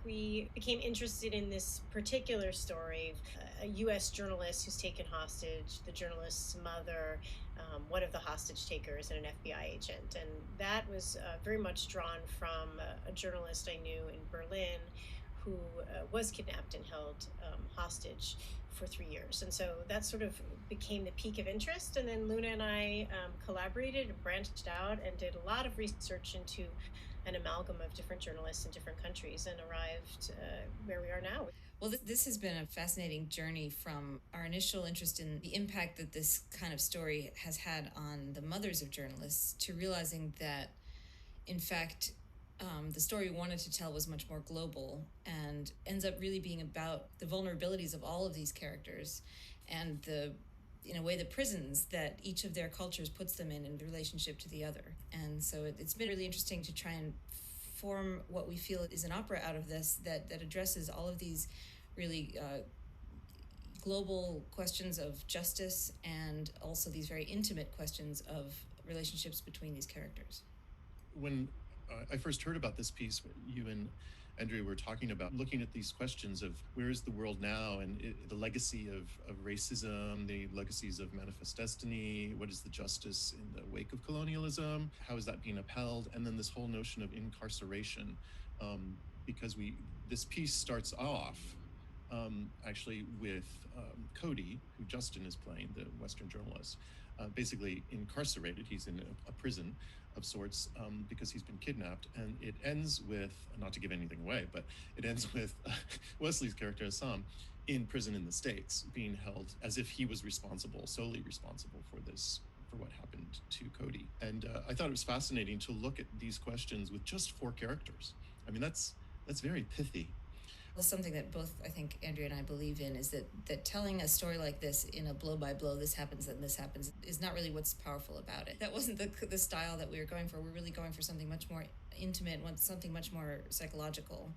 We became interested in this particular story of a U.S. journalist who's taken hostage, the journalist's mother, one of the hostage takers, and an FBI agent. And that was very much drawn from a journalist I knew in Berlin who was kidnapped and held hostage for 3 years. And so that sort of became the peak of interest. And then Luna and I collaborated and branched out and did a lot of research into an amalgam of different journalists in different countries and arrived where we are now. Well, this has been a fascinating journey from our initial interest in the impact that this kind of story has had on the mothers of journalists to realizing that, in fact, the story we wanted to tell was much more global and ends up really being about the vulnerabilities of all of these characters and in a way, the prisons that each of their cultures puts them in relationship to the other. And so it's been really interesting to try and form what we feel is an opera out of this that addresses all of these really global questions of justice and also these very intimate questions of relationships between these characters. When I first heard about this piece, you and Andrea were talking about looking at these questions of where is the world now and the legacy of racism, the legacies of manifest destiny, what is the justice in the wake of colonialism, how is that being upheld, and then this whole notion of incarceration, because this piece starts off actually with Cody, who Justin is playing, the Western journalist, basically incarcerated. He's in a prison of sorts because he's been kidnapped. And it ends with, not to give anything away, but it ends with Wesley's character, Assam, in prison in the States, being held as if he was solely responsible for this, for what happened to Cody. And I thought it was fascinating to look at these questions with just 4 characters. I mean, that's very pithy. Something that both I think Andrea and I believe in is that telling a story like this in a blow by blow, this happens and this happens, is not really what's powerful about it. That wasn't the style that we were going for. We're really going for something much more intimate, something much more psychological.